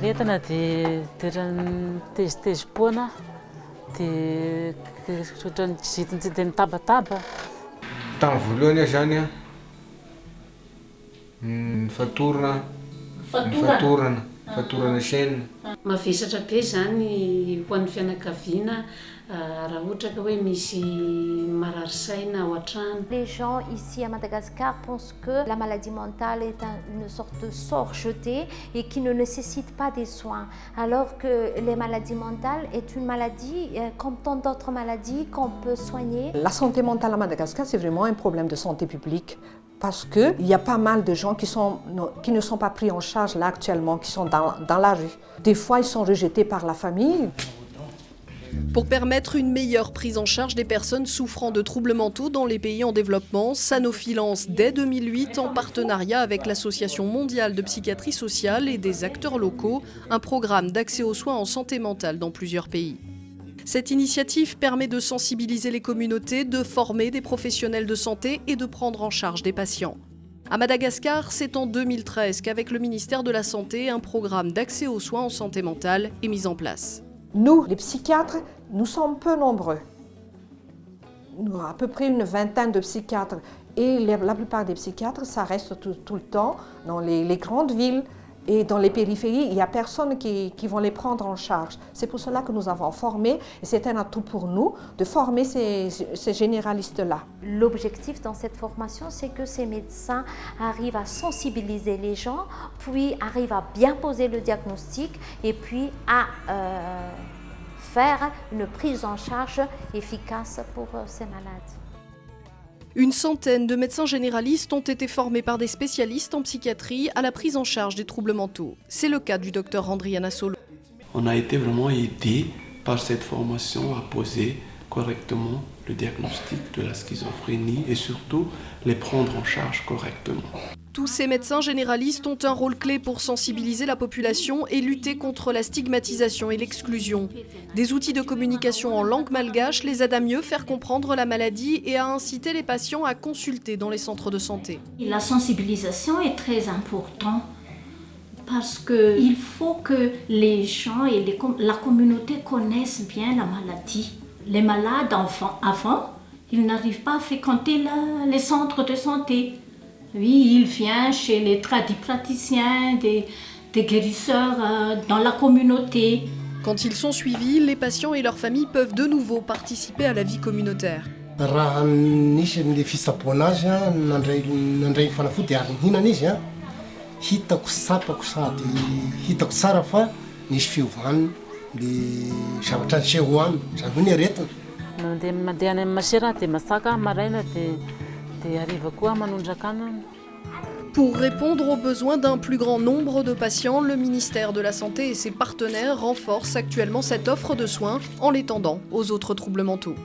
aretina dia tezitezim-po dia ohatran'ny tsy dia nitabataba. Tamin'ny voalohany zany a fatorana saina. Mavesatra be zany ho an'ny fianakaviana raha ohatra ka hoe misy marary saina ao an-trano. Les gens ici à Madagascar pensent que la maladie mentale est une sorte de sort jeté et qui ne nécessite pas des soins, alors que les maladies mentales est une maladie comme tant d'autres maladies qu'on peut soigner. La santé mentale à Madagascar, c'est vraiment un problème de santé publique. Parce qu'il y a pas mal de gens qui ne sont pas pris en charge là actuellement, qui sont dans la rue. Des fois, ils sont rejetés par la famille. Pour permettre une meilleure prise en charge des personnes souffrant de troubles mentaux dans les pays en développement, Sanofi lance dès 2008, en partenariat avec l'Association mondiale de psychiatrie sociale et des acteurs locaux, un programme d'accès aux soins en santé mentale dans plusieurs pays. Cette initiative permet de sensibiliser les communautés, de former des professionnels de santé et de prendre en charge des patients. À Madagascar, c'est en 2013 qu'avec le ministère de la Santé, un programme d'accès aux soins en santé mentale est mis en place. Nous, les psychiatres, nous sommes peu nombreux. Nous avons à peu près une vingtaine de psychiatres. Et la plupart des psychiatres, ça reste tout le temps dans les grandes villes. Et dans les périphéries, il n'y a personne qui vont les prendre en charge. C'est pour cela que nous avons formé, et c'est un atout pour nous, de former ces généralistes-là. L'objectif dans cette formation, c'est que ces médecins arrivent à sensibiliser les gens, puis arrivent à bien poser le diagnostic, et puis à faire une prise en charge efficace pour ces malades. Une centaine de médecins généralistes ont été formés par des spécialistes en psychiatrie à la prise en charge des troubles mentaux. C'est le cas du docteur Andriana Solo. On a été vraiment aidé par cette formation à poser correctement le diagnostic de la schizophrénie et surtout les prendre en charge correctement. Tous ces médecins généralistes ont un rôle clé pour sensibiliser la population et lutter contre la stigmatisation et l'exclusion. Des outils de communication en langue malgache les aident à mieux faire comprendre la maladie et à inciter les patients à consulter dans les centres de santé. La sensibilisation est très importante parce qu'il faut que les gens et la communauté connaissent bien la maladie. Les malades avant, ils n'arrivent pas à fréquenter les centres de santé. Oui, il vient chez les tradipraticiens, des guérisseurs dans la communauté. Quand ils sont suivis, les patients et leurs familles peuvent de nouveau participer à la vie communautaire. Raha nisy le fitsaboana azy nandray fanafody ary nihinana izy hitako sapako sady hitako tsara fa nisy fiovany le zavatra niseho aminy zany hoe ny aretina. Mandeha any amin'ny masera dia masaka maraina dia hariva koa manondraka. Pour répondre aux besoins d'un plus grand nombre de patients, le ministère de la Santé et ses partenaires renforcent actuellement cette offre de soins en l'étendant aux autres troubles mentaux.